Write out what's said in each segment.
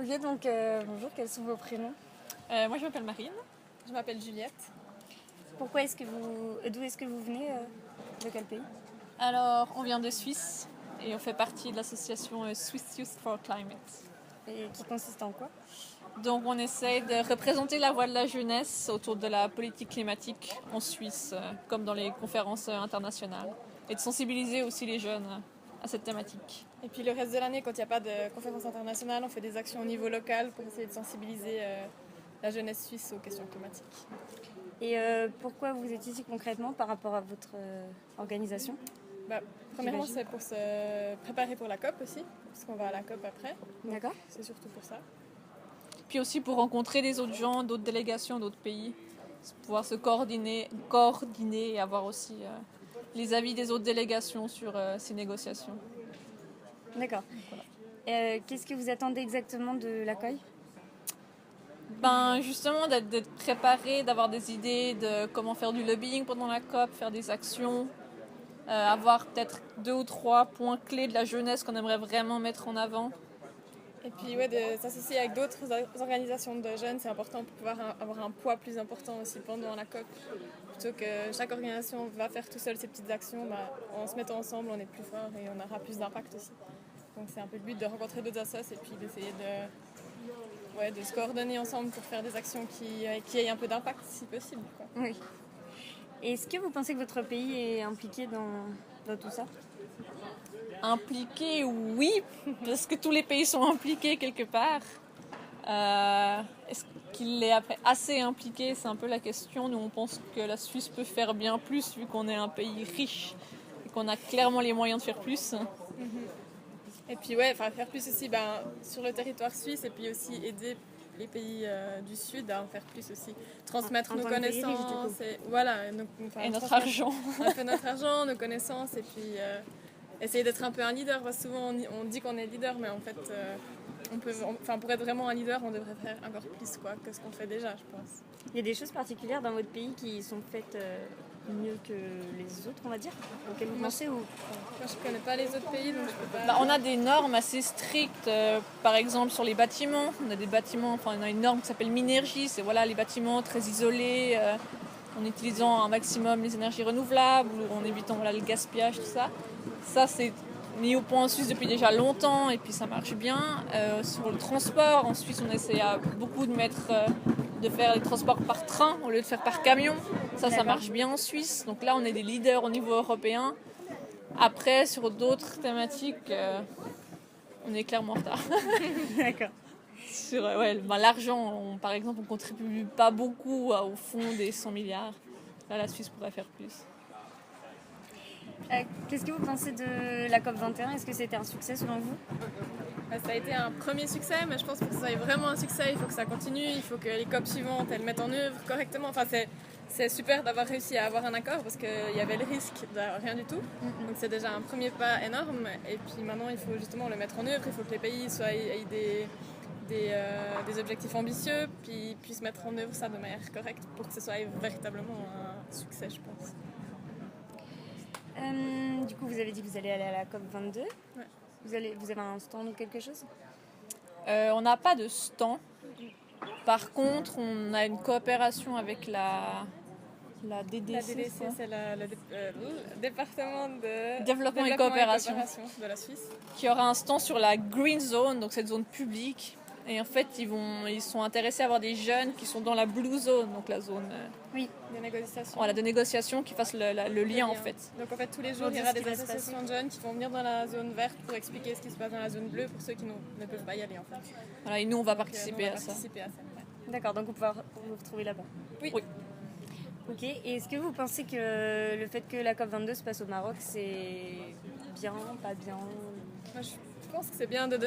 Ok, donc bonjour, quels sont vos prénoms? Moi, je m'appelle Marine. Je m'appelle Juliette. D'où est-ce que vous venez? De quel pays? Alors, on vient de Suisse et on fait partie de l'association Swiss Youth for Climate. Et qui consiste en quoi? Donc, on essaye de représenter la voix de la jeunesse autour de la politique climatique en Suisse, comme dans les conférences internationales, et de sensibiliser aussi les jeunes à cette thématique. Et puis le reste de l'année, quand il n'y a pas de conférence internationale, on fait des actions au niveau local pour essayer de sensibiliser la jeunesse suisse aux questions climatiques. Et pourquoi vous êtes ici concrètement par rapport à votre organisation? Premièrement, J'imagine. c'est pour se préparer pour la COP aussi, parce qu'on va à la COP après. D'accord. C'est surtout pour ça. Puis aussi pour rencontrer des autres gens, d'autres délégations, d'autres pays, pouvoir se coordonner et avoir aussi les avis des autres délégations sur ces négociations. D'accord. Qu'est-ce que vous attendez exactement de l'accueil? Ben justement d'être préparé, d'avoir des idées de comment faire du lobbying pendant la COP, faire des actions, avoir peut-être 2 ou 3 points clés de la jeunesse qu'on aimerait vraiment mettre en avant. Et puis de s'associer avec d'autres organisations de jeunes, c'est important pour pouvoir avoir un poids plus important aussi pendant la COP. Plutôt que chaque organisation va faire tout seul ses petites actions, en se mettant ensemble, on est plus fort et on aura plus d'impact aussi. Donc c'est un peu le but de rencontrer d'autres assos et puis d'essayer de se coordonner ensemble pour faire des actions qui aient un peu d'impact si possible, quoi. Oui. Et est-ce que vous pensez que votre pays est impliqué dans tout ça? Impliqué, oui, parce que tous les pays sont impliqués quelque part. Est-ce qu'il est après assez impliqué? C'est un peu la question. Nous, on pense que la Suisse peut faire bien plus vu qu'on est un pays riche et qu'on a clairement les moyens de faire plus. Et puis faire plus aussi sur le territoire suisse et puis aussi aider les pays du Sud à en faire plus aussi. Transmettre nos connaissances Et notre argent. Un peu notre argent, nos connaissances et puis essayer d'être un peu un leader. Parce que souvent on dit qu'on est leader mais en fait pour être vraiment un leader on devrait faire encore plus que ce qu'on fait déjà, je pense. Il y a des choses particulières dans votre pays qui sont faites mieux que les autres, on va dire, auxquelles vous pensez ou... Moi je connais pas les autres pays donc je peux pas... On a des normes assez strictes, par exemple sur les bâtiments. On a des bâtiments, on a une norme qui s'appelle Minergie, c'est les bâtiments très isolés, en utilisant un maximum les énergies renouvelables, ou en évitant le gaspillage, tout ça. Ça c'est mis au point en Suisse depuis déjà longtemps et puis ça marche bien. Sur le transport, en Suisse on essaie beaucoup de faire les transports par train au lieu de faire par camion. Ça marche bien en Suisse. Donc là on est des leaders au niveau européen. Après, sur d'autres thématiques, on est clairement en retard. D'accord. Sur l'argent, par exemple, on contribue pas beaucoup au fond des 100 milliards. Là, la Suisse pourrait faire plus. Qu'est-ce que vous pensez de la COP21? Est-ce que c'était un succès selon vous? Ça a été un premier succès, mais je pense que ça ait vraiment un succès, il faut que ça continue, il faut que les COP suivantes elles mettent en œuvre correctement. C'est super d'avoir réussi à avoir un accord parce qu'il y avait le risque de rien du tout. Donc c'est déjà un premier pas énorme. Et puis maintenant il faut justement le mettre en œuvre, il faut que les pays aient des objectifs ambitieux, puis puissent mettre en œuvre ça de manière correcte pour que ce soit véritablement un succès, je pense. Du coup, vous avez dit que vous allez aller à la COP22. Ouais. Vous avez un stand ou quelque chose? On n'a pas de stand. Par contre, on a une coopération avec la DDC. La DDC, c'est le département de Développement et coopération de la Suisse. Qui aura un stand sur la Green Zone, donc cette zone publique. Et en fait, ils sont intéressés à avoir des jeunes qui sont dans la Blue Zone, donc la zone de négociation. De négociation, qui fassent le lien en fait. Donc en fait, tous les jours, il y aura des associations de jeunes qui vont venir dans la zone verte pour expliquer ce qui se passe dans la zone bleue pour ceux qui ne peuvent pas y aller en fait. Voilà, et nous, on va participer à ça. D'accord, donc on peut vous retrouver là-bas. Oui. Ok, et est-ce que vous pensez que le fait que la COP22 se passe au Maroc, c'est bien, pas bien? Moi, je pense que c'est bien de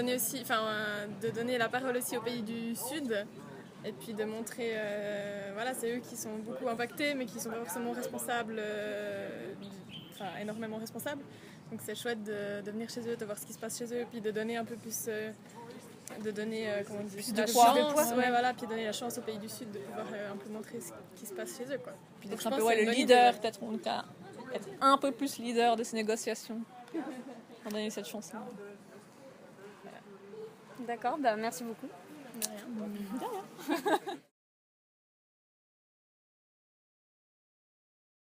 donner la parole aussi aux pays du Sud et puis de montrer, c'est eux qui sont beaucoup impactés mais qui ne sont pas forcément responsables, énormément responsables. Donc c'est chouette de venir chez eux, de voir ce qui se passe chez eux et puis de donner un peu plus... de donner plus la de chance, poids. puis donner la chance aux pays du Sud de pouvoir un peu montrer ce qui se passe chez eux, quoi. Puis d'être un peu le leader, peut-être être un peu plus leader de ces négociations. On donner cette chance-là. D'accord, bah merci beaucoup. De rien. De rien.